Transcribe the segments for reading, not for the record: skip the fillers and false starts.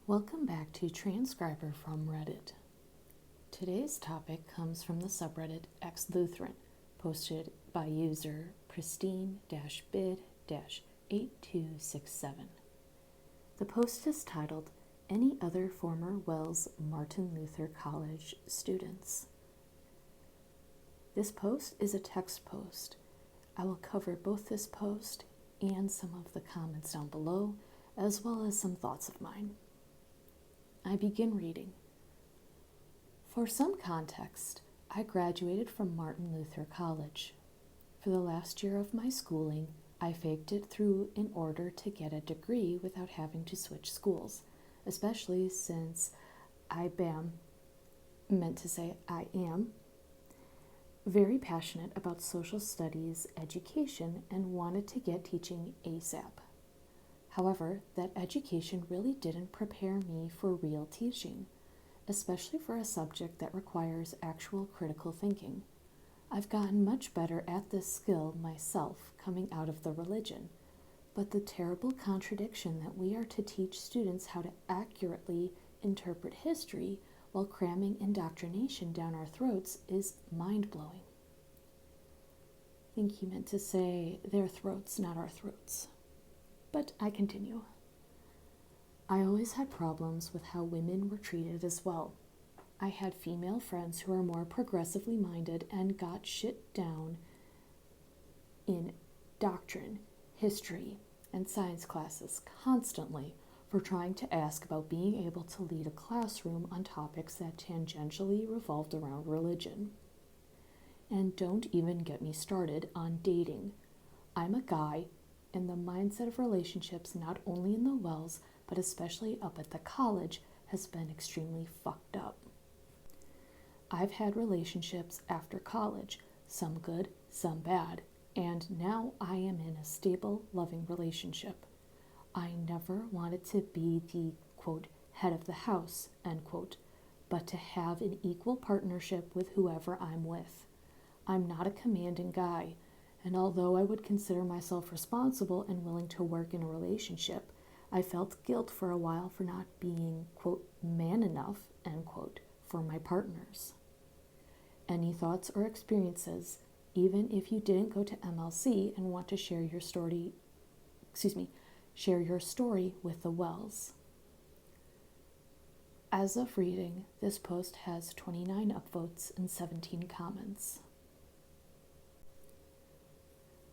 Welcome back to Transcriber from Reddit. Today's topic comes from the subreddit exLutheran, posted by user pristine-bid-8267. The post is titled, Any Other Former WELS Martin Luther College Students? This post is a text post. I will cover both this post and some of the comments down below, as well as some thoughts of mine. I begin reading. For some context, I graduated from Martin Luther College. For the last year of my schooling, I faked it through in order to get a degree without having to switch schools, especially since I am very passionate about social studies education and wanted to get teaching ASAP. However, that education really didn't prepare me for real teaching, especially for a subject that requires actual critical thinking. I've gotten much better at this skill myself coming out of the religion, but the terrible contradiction that we are to teach students how to accurately interpret history while cramming indoctrination down our throats is mind-blowing. I think he meant to say their throats, not our throats. But I continue. I always had problems with how women were treated as well. I had female friends who are more progressively minded and got shit down in doctrine, history, and science classes constantly for trying to ask about being able to lead a classroom on topics that tangentially revolved around religion. And don't even get me started on dating. I'm a guy, and the mindset of relationships, not only in the WELS, but especially up at the college, has been extremely fucked up. I've had relationships after college, some good, some bad, and now I am in a stable, loving relationship. I never wanted to be the, quote, head of the house, end quote, but to have an equal partnership with whoever I'm with. I'm not a commanding guy, and although I would consider myself responsible and willing to work in a relationship, I felt guilt for a while for not being, quote, man enough, end quote, for my partners. Any thoughts or experiences, even if you didn't go to MLC and want to share your story with the WELS. As of reading, this post has 29 upvotes and 17 comments.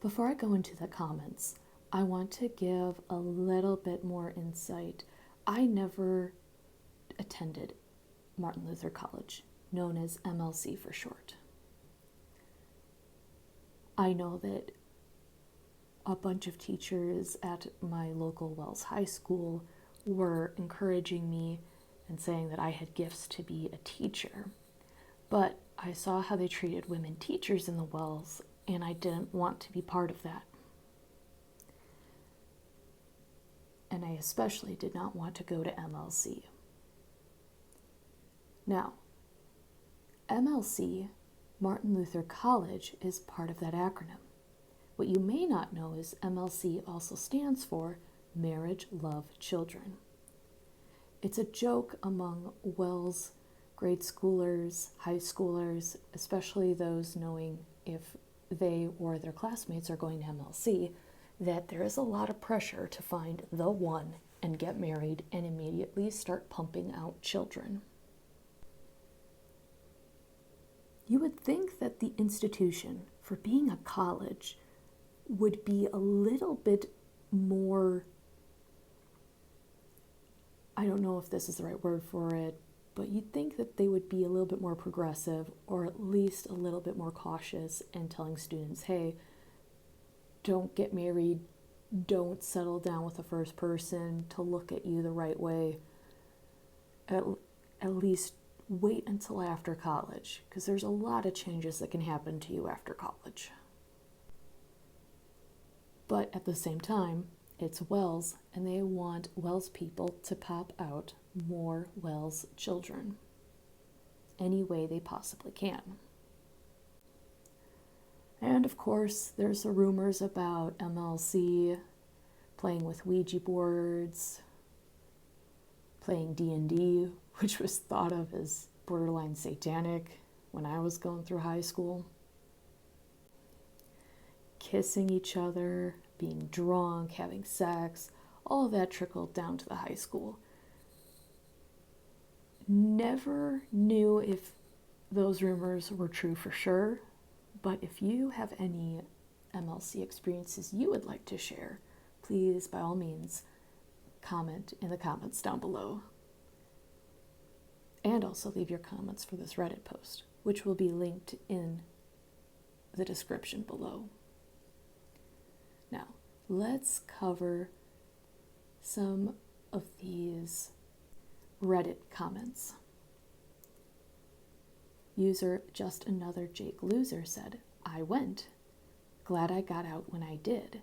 Before I go into the comments, I want to give a little bit more insight. I never attended Martin Luther College, known as MLC for short. I know that a bunch of teachers at my local WELS high school were encouraging me and saying that I had gifts to be a teacher, but I saw how they treated women teachers in the WELS, and I didn't want to be part of that. And I especially did not want to go to MLC. Now, MLC, Martin Luther College, is part of that acronym. What you may not know is MLC also stands for Marriage, Love, Children. It's a joke among WELS grade schoolers, high schoolers, especially those knowing if they or their classmates are going to MLC, that there is a lot of pressure to find the one and get married and immediately start pumping out children. You would think that the institution, for being a college, would be a little bit more, I don't know if this is the right word for it, but you'd think that they would be a little bit more progressive, or at least a little bit more cautious in telling students, hey, don't get married, don't settle down with the first person to look at you the right way. At least wait until after college, because there's a lot of changes that can happen to you after college. But at the same time, it's WELS, and they want WELS people to pop out more WELS children any way they possibly can. And of course, there's the rumors about MLC playing with Ouija boards, playing D&D, which was thought of as borderline satanic when I was going through high school. Kissing each other, being drunk, having sex, all of that trickled down to the high school. Never knew if those rumors were true for sure, but if you have any MLC experiences you would like to share, please, by all means, comment in the comments down below. And also leave your comments for this Reddit post, which will be linked in the description below. Now, let's cover some of these Reddit comments. User Just Another Jake Loser said, I went. Glad I got out when I did. ...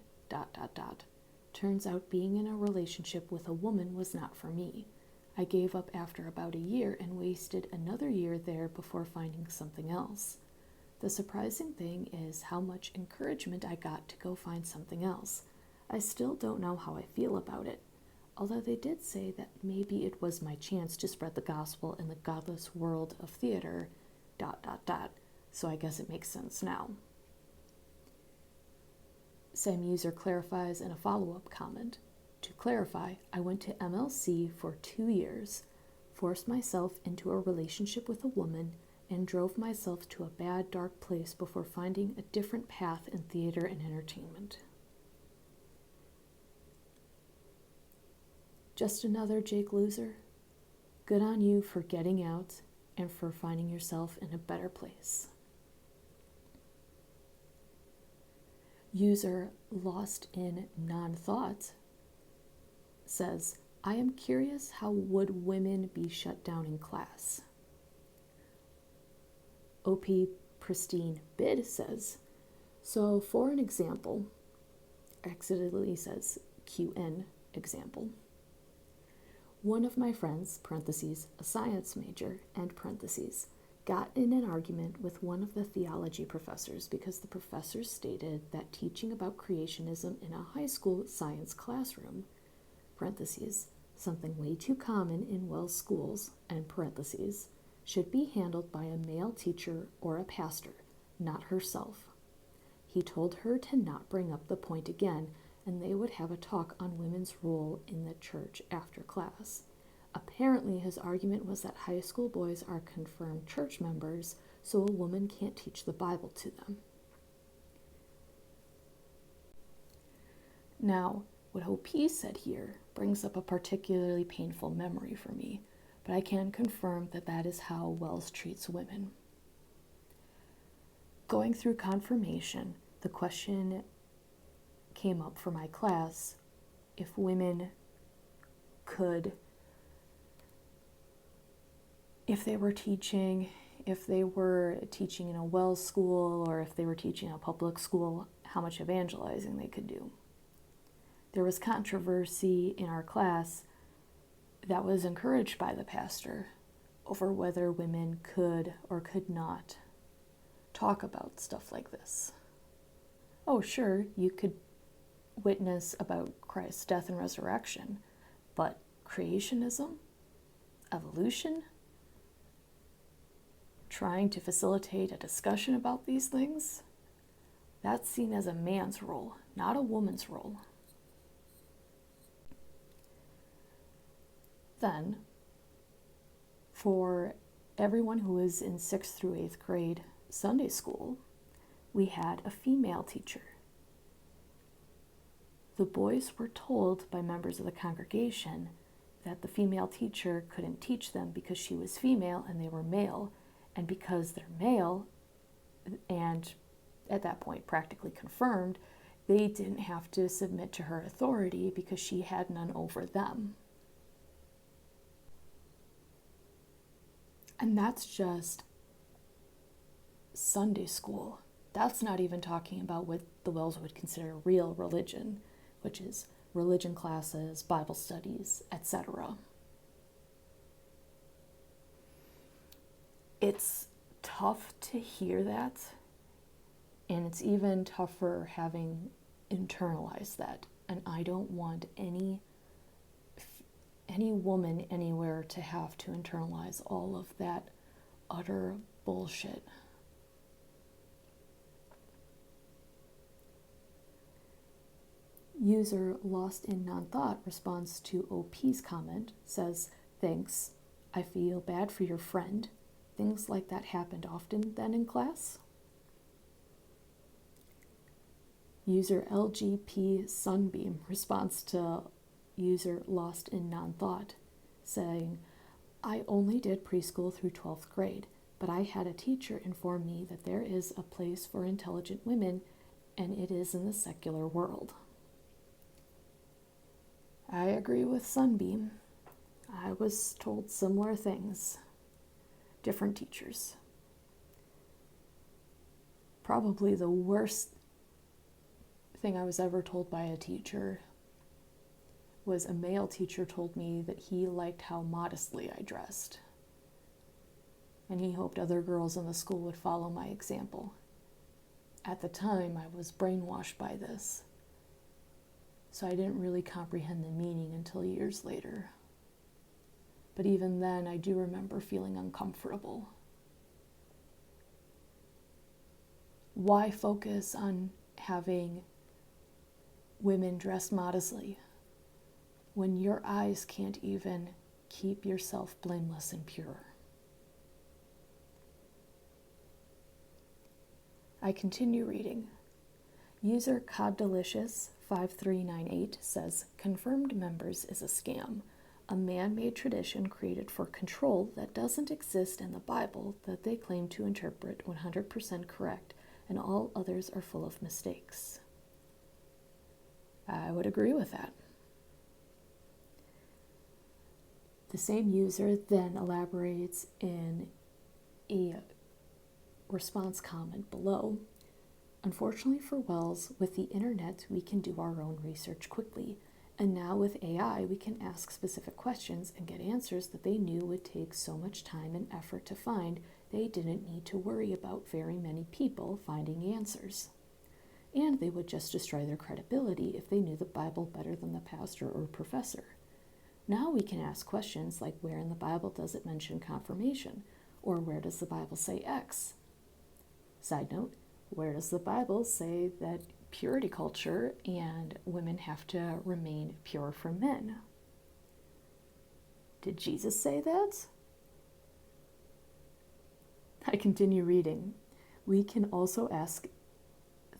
Turns out being in a relationship with a woman was not for me. I gave up after about a year and wasted another year there before finding something else. The surprising thing is how much encouragement I got to go find something else. I still don't know how I feel about it, although they did say that maybe it was my chance to spread the gospel in the godless world of theater... So I guess it makes sense now. Same user clarifies in a follow-up comment. To clarify, I went to MLC for 2 years, forced myself into a relationship with a woman, and drove myself to a bad, dark place before finding a different path in theater and entertainment. Just another Jake Loser? Good on you for getting out and for finding yourself in a better place. User Lost in Non-Thought says, I am curious, how would women be shut down in class? OP Pristine Bid says, so for an example, accidentally says QN example. One of my friends, parentheses, a science major, end parentheses, got in an argument with one of the theology professors because the professor stated that teaching about creationism in a high school science classroom, parentheses, something way too common in WELS schools, end parentheses, should be handled by a male teacher or a pastor, not herself. He told her to not bring up the point again, and they would have a talk on women's role in the church after class. Apparently, his argument was that high school boys are confirmed church members, so a woman can't teach the Bible to them. Now, what OP said here brings up a particularly painful memory for me, but I can confirm that that is how WELS treats women. Going through confirmation, the question came up for my class if women could, if they were teaching in a WELS school or if they were teaching in a public school, how much evangelizing they could do. There was controversy in our class that was encouraged by the pastor over whether women could or could not talk about stuff like this. Oh, sure, you could witness about Christ's death and resurrection, but creationism, evolution, trying to facilitate a discussion about these things, that's seen as a man's role, not a woman's role. Then, for everyone who was in 6th through 8th grade Sunday school, we had a female teacher. The boys were told by members of the congregation that the female teacher couldn't teach them because she was female and they were male, and because they're male, and at that point practically confirmed, they didn't have to submit to her authority because she had none over them. And that's just Sunday school. That's not even talking about what the WELS would consider real religion, which is religion classes, Bible studies, etc. It's tough to hear that, and it's even tougher having internalized that. And I don't want any any woman anywhere to have to internalize all of that utter bullshit. User Lost in Non-Thought responds to OP's comment, says, "Thanks, I feel bad for your friend. Things like that happened often then in class?" User LGP Sunbeam responds to user Lost in Non-Thought, saying, "I only did preschool through 12th grade, but I had a teacher inform me that there is a place for intelligent women, and it is in the secular world." I agree with Sunbeam. I was told similar things. Different teachers. Probably the worst thing I was ever told by a teacher was a male teacher told me that he liked how modestly I dressed, and he hoped other girls in the school would follow my example. At the time, I was brainwashed by this, so I didn't really comprehend the meaning until years later. But even then, I do remember feeling uncomfortable. Why focus on having women dress modestly when your eyes can't even keep yourself blameless and pure? I continue reading. User CodDelicious5398 says, "Confirmed members is a scam, a man-made tradition created for control that doesn't exist in the Bible that they claim to interpret 100% correct, and all others are full of mistakes." I would agree with that. The same user then elaborates in a response comment below. "Unfortunately for WELS, with the internet, we can do our own research quickly. And now with AI, we can ask specific questions and get answers that they knew would take so much time and effort to find, they didn't need to worry about very many people finding answers. And they would just destroy their credibility if they knew the Bible better than the pastor or professor. Now we can ask questions like, where in the Bible does it mention confirmation? Or where does the Bible say X? Side note, where does the Bible say that purity culture and women have to remain pure from men? Did Jesus say that?" I continue reading. "We can also ask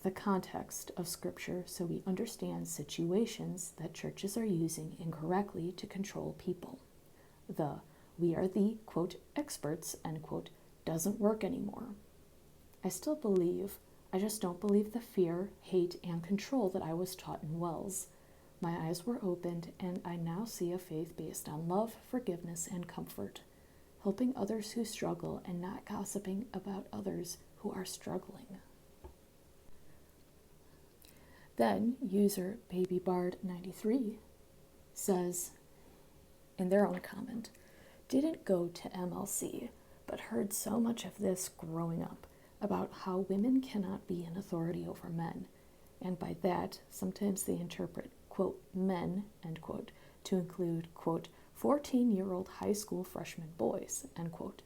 the context of Scripture so we understand situations that churches are using incorrectly to control people. The 'we are the,' quote, 'experts,' end quote, doesn't work anymore. I still believe, I just don't believe the fear, hate, and control that I was taught in WELS. My eyes were opened, and I now see a faith based on love, forgiveness, and comfort, helping others who struggle and not gossiping about others who are struggling." Then user BabyBard93 says, in their own comment, "Didn't go to MLC, but heard so much of this growing up, about how women cannot be in authority over men, and by that, sometimes they interpret, quote, 'men,' end quote, to include, quote, 14-year-old high school freshman boys," end quote.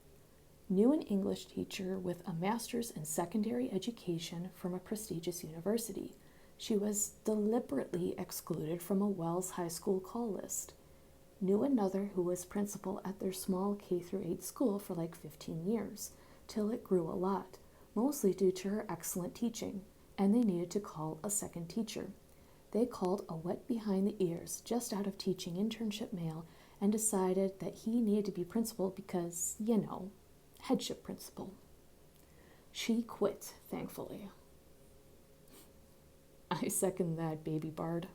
Knew an English teacher with a master's in secondary education from a prestigious university. She was deliberately excluded from a WELS high school call list. Knew another who was principal at their small K-8 school for like 15 years, till it grew a lot, mostly due to her excellent teaching, and they needed to call a second teacher. They called a wet behind the ears, just out of teaching internship male, and decided that he needed to be principal because, headship principal. She quit, thankfully. I second that, Baby Bard.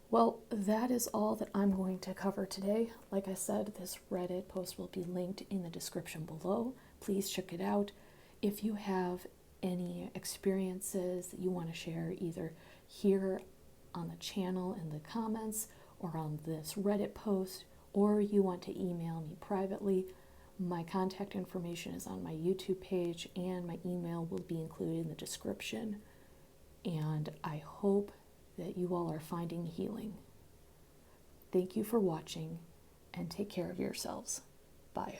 Well, that is all that I'm going to cover today. Like I said, this Reddit post will be linked in the description below. Please check it out. If you have any experiences that you want to share, either here on the channel in the comments or on this Reddit post, or you want to email me privately, my contact information is on my YouTube page, and my email will be included in the description. And I hope that you all are finding healing. Thank you for watching, and take care of yourselves. Bye.